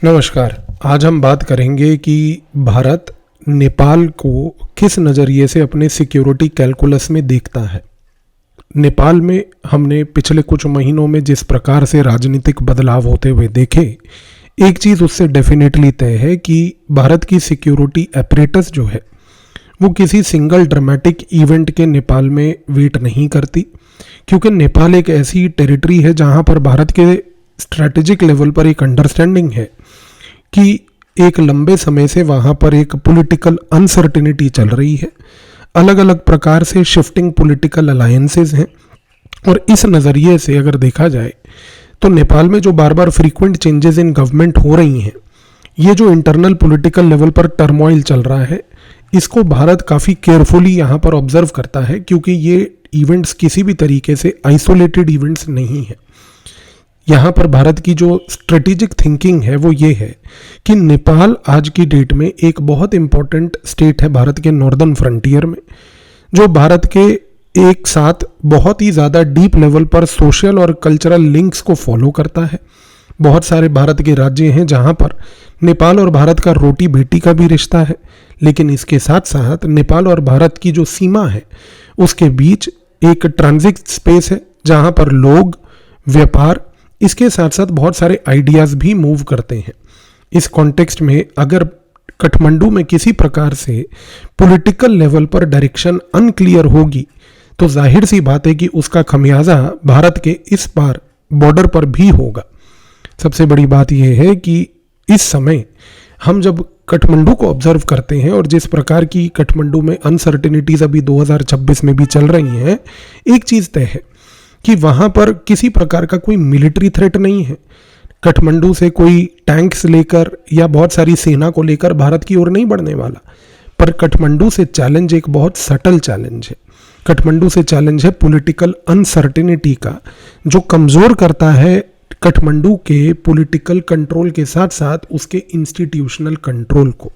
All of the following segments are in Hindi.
नमस्कार। आज हम बात करेंगे कि भारत नेपाल को किस नज़रिए से अपने सिक्योरिटी कैलकुलस में देखता है। नेपाल में हमने पिछले कुछ महीनों में जिस प्रकार से राजनीतिक बदलाव होते हुए देखे, एक चीज़ उससे डेफिनेटली तय है कि भारत की सिक्योरिटी एपरेटस जो है वो किसी सिंगल ड्रामेटिक इवेंट के नेपाल में वेट नहीं करती, क्योंकि नेपाल एक ऐसी टेरिटरी है जहाँ पर भारत के स्ट्रैटेजिक लेवल पर एक अंडरस्टैंडिंग है कि एक लंबे समय से वहाँ पर एक पॉलिटिकल अनसर्टेनिटी चल रही है। अलग अलग प्रकार से शिफ्टिंग पॉलिटिकल अलायंसेस हैं और इस नज़रिए से अगर देखा जाए तो नेपाल में जो बार बार फ्रीक्वेंट चेंजेस इन गवर्नमेंट हो रही हैं, ये जो इंटरनल पॉलिटिकल लेवल पर टर्मोइल चल रहा है, इसको भारत काफ़ी केयरफुली यहाँ पर ऑब्जर्व करता है, क्योंकि ये इवेंट्स किसी भी तरीके से आइसोलेटेड इवेंट्स नहीं है। यहाँ पर भारत की जो स्ट्रेटेजिक थिंकिंग है वो ये है कि नेपाल आज की डेट में एक बहुत इम्पॉर्टेंट स्टेट है भारत के नॉर्दर्न फ्रंटियर में, जो भारत के एक साथ बहुत ही ज़्यादा डीप लेवल पर सोशल और कल्चरल लिंक्स को फॉलो करता है। बहुत सारे भारत के राज्य हैं जहाँ पर नेपाल और भारत का रोटी बेटी का भी रिश्ता है, लेकिन इसके साथ साथ नेपाल और भारत की जो सीमा है उसके बीच एक ट्रांजिट स्पेस है जहाँ पर लोग, व्यापार, इसके साथ साथ बहुत सारे आइडियाज़ भी मूव करते हैं। इस कॉन्टेक्स्ट में अगर काठमांडू में किसी प्रकार से पॉलिटिकल लेवल पर डायरेक्शन अनक्लियर होगी तो जाहिर सी बात है कि उसका खमियाजा भारत के इस पार बॉर्डर पर भी होगा। सबसे बड़ी बात यह है कि इस समय हम जब काठमांडू को ऑब्जर्व करते हैं और जिस प्रकार की काठमांडू में अनसर्टेनिटीज़ अभी 2026 में भी चल रही हैं, एक चीज़ तय है कि वहाँ पर किसी प्रकार का कोई मिलिट्री थ्रेट नहीं है। काठमांडू से कोई टैंक्स लेकर या बहुत सारी सेना को लेकर भारत की ओर नहीं बढ़ने वाला, पर काठमांडू से चैलेंज एक बहुत सटल चैलेंज है। काठमांडू से चैलेंज है पॉलिटिकल अनसर्टेनिटी का, जो कमज़ोर करता है काठमांडू के पॉलिटिकल कंट्रोल के साथ साथ उसके इंस्टीट्यूशनल कंट्रोल को।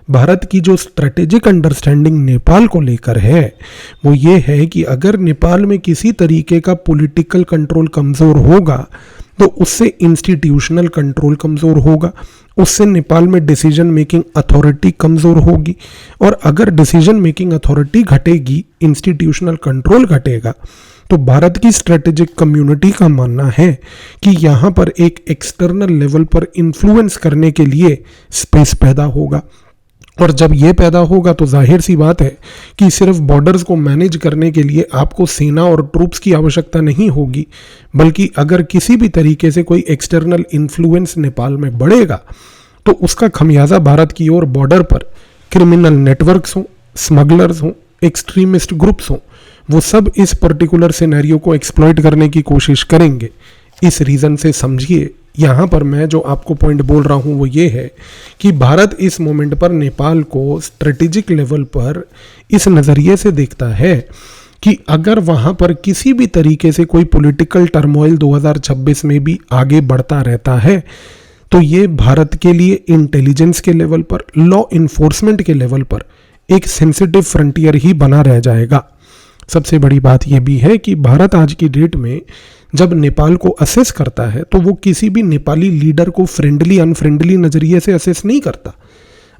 भारत की जो स्ट्रेटेजिक अंडरस्टैंडिंग नेपाल को लेकर है वो ये है कि अगर नेपाल में किसी तरीके का पॉलिटिकल कंट्रोल कमज़ोर होगा तो उससे इंस्टीट्यूशनल कंट्रोल कमज़ोर होगा, उससे नेपाल में डिसीजन मेकिंग अथॉरिटी कमज़ोर होगी, और अगर डिसीजन मेकिंग अथॉरिटी घटेगी, इंस्टीट्यूशनल कंट्रोल घटेगा, तो भारत की स्ट्रेटेजिक कम्युनिटी का मानना है कि यहाँ पर एक एक्सटर्नल लेवल पर इन्फ्लुएंस करने के लिए स्पेस पैदा होगा। और जब ये पैदा होगा तो जाहिर सी बात है कि सिर्फ बॉर्डर्स को मैनेज करने के लिए आपको सेना और ट्रूप्स की आवश्यकता नहीं होगी, बल्कि अगर किसी भी तरीके से कोई एक्सटर्नल इन्फ्लुएंस नेपाल में बढ़ेगा तो उसका खमियाजा भारत की ओर बॉर्डर पर क्रिमिनल नेटवर्क्स हों, स्मगलर्स हों, एक्सट्रीमिस्ट ग्रुप्स हों, वो सब इस पर्टिकुलर सिनेरियो को एक्सप्लॉइट करने की कोशिश करेंगे। इस रीज़न से समझिए, यहाँ पर मैं जो आपको पॉइंट बोल रहा हूँ वो ये है कि भारत इस मोमेंट पर नेपाल को स्ट्रेटेजिक लेवल पर इस नज़रिए से देखता है कि अगर वहाँ पर किसी भी तरीके से कोई पॉलिटिकल टर्मोइल 2026 में भी आगे बढ़ता रहता है तो ये भारत के लिए इंटेलिजेंस के लेवल पर, लॉ इन्फोर्समेंट के लेवल पर एक सेंसिटिव फ्रंटियर ही बना रह जाएगा। सबसे बड़ी बात यह भी है कि भारत आज की डेट में जब नेपाल को असेस करता है तो वो किसी भी नेपाली लीडर को फ्रेंडली अनफ्रेंडली नज़रिए से असेस नहीं करता।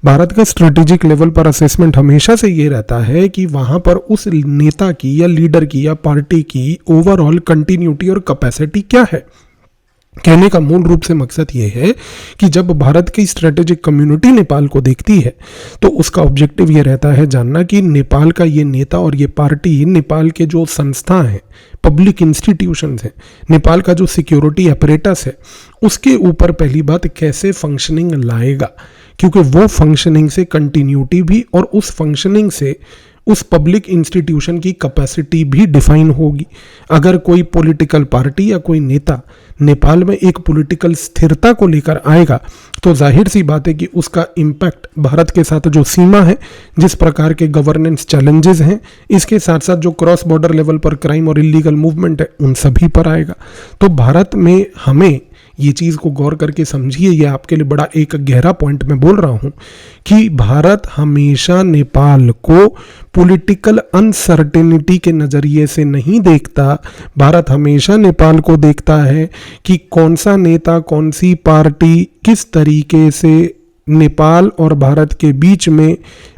भारत का स्ट्रेटेजिक लेवल पर असेसमेंट हमेशा से ये रहता है कि वहाँ पर उस नेता की या लीडर की या पार्टी की ओवरऑल कंटिन्यूटी और कैपेसिटी क्या है। कहने का मूल रूप से मकसद ये है कि जब भारत की स्ट्रेटेजिक कम्युनिटी नेपाल को देखती है तो उसका ऑब्जेक्टिव ये रहता है जानना कि नेपाल का ये नेता और ये पार्टी नेपाल के जो संस्था हैं, पब्लिक इंस्टीट्यूशंस हैं, नेपाल का जो सिक्योरिटी अपरेटस है, उसके ऊपर पहली बात कैसे फंक्शनिंग लाएगा, क्योंकि वो फंक्शनिंग से कंटिन्यूटी भी और उस फंक्शनिंग से उस पब्लिक इंस्टीट्यूशन की कैपेसिटी भी डिफाइन होगी। अगर कोई पॉलिटिकल पार्टी या कोई नेता नेपाल में एक पॉलिटिकल स्थिरता को लेकर आएगा तो जाहिर सी बात है कि उसका इम्पैक्ट भारत के साथ जो सीमा है, जिस प्रकार के गवर्नेंस चैलेंजेस हैं, इसके साथ साथ जो क्रॉस बॉर्डर लेवल पर क्राइम और इलीगल मूवमेंट है, उन सभी पर आएगा। तो भारत में हमें ये चीज़ को गौर करके समझिए, ये आपके लिए बड़ा एक गहरा पॉइंट मैं बोल रहा हूँ कि भारत हमेशा नेपाल को पॉलिटिकल अनसर्टेनिटी के नज़रिए से नहीं देखता। भारत हमेशा नेपाल को देखता है कि कौन सा नेता, कौन सी पार्टी किस तरीके से नेपाल और भारत के बीच में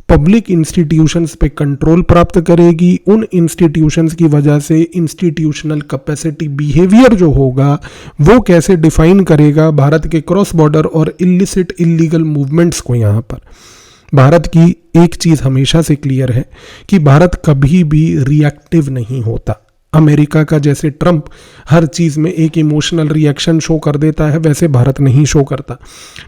पब्लिक इंस्टीट्यूशंस पे कंट्रोल प्राप्त करेगी। उन इंस्टीट्यूशंस की वजह से इंस्टीट्यूशनल कैपेसिटी बिहेवियर जो होगा वो कैसे डिफाइन करेगा भारत के क्रॉस बॉर्डर और इलिसिट इलीगल मूवमेंट्स को। यहाँ पर भारत की एक चीज़ हमेशा से क्लियर है कि भारत कभी भी रिएक्टिव नहीं होता। अमेरिका का जैसे ट्रंप हर चीज़ में एक इमोशनल रिएक्शन शो कर देता है, वैसे भारत नहीं शो करता।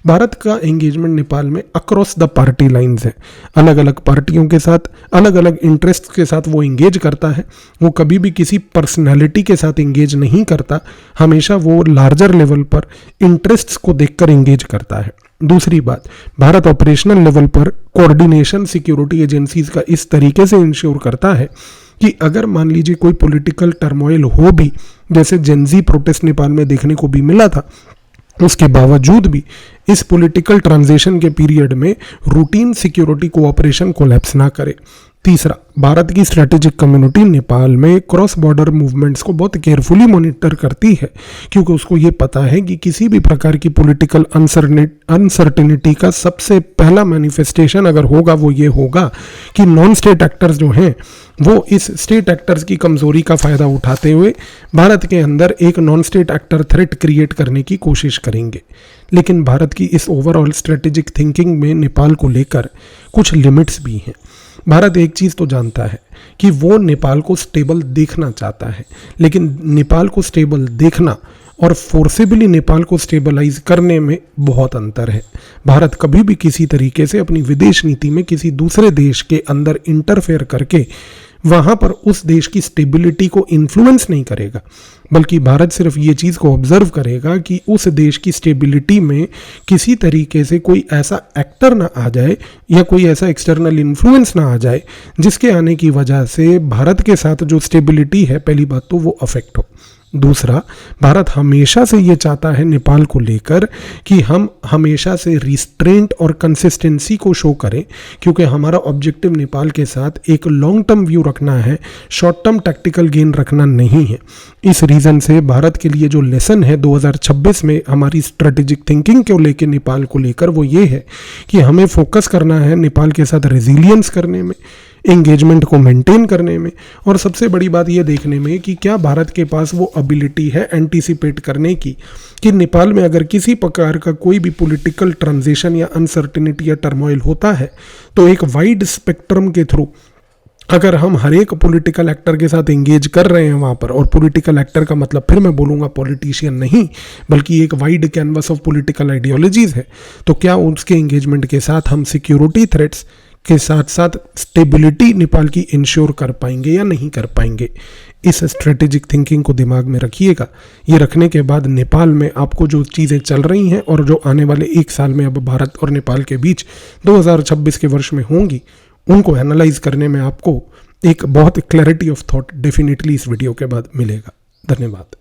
भारत का एंगेजमेंट नेपाल में अक्रॉस द पार्टी लाइंस है। अलग अलग पार्टियों के साथ, अलग अलग इंटरेस्ट के साथ वो इंगेज करता है। वो कभी भी किसी पर्सनैलिटी के साथ इंगेज नहीं करता, हमेशा वो लार्जर लेवल पर इंटरेस्ट्स को देखकर इंगेज करता है। दूसरी बात, भारत ऑपरेशनल लेवल पर कोऑर्डिनेशन सिक्योरिटी एजेंसीज का इस तरीके से इंश्योर करता है कि अगर मान लीजिए कोई पॉलिटिकल टर्मोइल हो भी, जैसे जेनजी प्रोटेस्ट नेपाल में देखने को भी मिला था, उसके बावजूद भी इस पॉलिटिकल ट्रांजिशन के पीरियड में रूटीन सिक्योरिटी कोऑपरेशन कोलैप्स ना करे। तीसरा, भारत की स्ट्रेटेजिक कम्युनिटी नेपाल में क्रॉस बॉर्डर मूवमेंट्स को बहुत केयरफुली मॉनिटर करती है, क्योंकि उसको ये पता है कि किसी भी प्रकार की पॉलिटिकल अनसर्टेनिटी का सबसे पहला मैनिफेस्टेशन अगर होगा वो ये होगा कि नॉन स्टेट एक्टर्स जो हैं वो इस स्टेट एक्टर्स की कमजोरी का फायदा उठाते हुए भारत के अंदर एक non state actor threat create करने की कोशिश करेंगे। लेकिन भारत की इस ओवरऑल स्ट्रेटेजिक थिंकिंग में नेपाल को लेकर कुछ लिमिट्स भी हैं। भारत एक चीज़ तो जानता है कि वो नेपाल को स्टेबल देखना चाहता है, लेकिन नेपाल को स्टेबल देखना और फोर्सेबली नेपाल को स्टेबलाइज करने में बहुत अंतर है। भारत कभी भी किसी तरीके से अपनी विदेश नीति में किसी दूसरे देश के अंदर इंटरफेयर करके वहाँ पर उस देश की स्टेबिलिटी को इन्फ्लुएंस नहीं करेगा, बल्कि भारत सिर्फ ये चीज़ को ऑब्जर्व करेगा कि उस देश की स्टेबिलिटी में किसी तरीके से कोई ऐसा एक्टर ना आ जाए या कोई ऐसा एक्सटर्नल इन्फ्लुएंस ना आ जाए जिसके आने की वजह से भारत के साथ जो स्टेबिलिटी है, पहली बात तो वो अफेक्ट हो। दूसरा, भारत हमेशा से ये चाहता है नेपाल को लेकर कि हम हमेशा से रिस्ट्रेंट और कंसिस्टेंसी को शो करें, क्योंकि हमारा ऑब्जेक्टिव नेपाल के साथ एक लॉन्ग टर्म व्यू रखना है, शॉर्ट टर्म टैक्टिकल गेन रखना नहीं है। इस रीज़न से भारत के लिए जो लेसन है 2026 में हमारी स्ट्रेटेजिक थिंकिंग को लेकर नेपाल को लेकर वो ये है कि हमें फोकस करना है नेपाल के साथ रेजिलियंस करने में, एंगेजमेंट को मेंटेन करने में, और सबसे बड़ी बात ये देखने में कि क्या भारत के पास वो एबिलिटी है एंटीसिपेट करने की कि नेपाल में अगर किसी प्रकार का कोई भी पॉलिटिकल ट्रांजिशन या अनसर्टेनिटी या टर्मोइल होता है तो एक वाइड स्पेक्ट्रम के थ्रू अगर हम हर एक पॉलिटिकल एक्टर के साथ एंगेज कर रहे हैं वहाँ पर, और पॉलिटिकल एक्टर का मतलब फिर मैं बोलूँगा पॉलिटिशियन नहीं बल्कि एक wide canvas of political ideologies है, तो क्या उसके एंगेजमेंट के साथ हम सिक्योरिटी थ्रेट्स के साथ साथ स्टेबिलिटी नेपाल की इंश्योर कर पाएंगे या नहीं कर पाएंगे। इस स्ट्रेटेजिक थिंकिंग को दिमाग में रखिएगा। ये रखने के बाद नेपाल में आपको जो चीज़ें चल रही हैं और जो आने वाले एक साल में अब भारत और नेपाल के बीच 2026 के वर्ष में होंगी, उनको एनालाइज करने में आपको एक बहुत क्लैरिटी ऑफ थॉट डेफिनेटली इस वीडियो के बाद मिलेगा। धन्यवाद।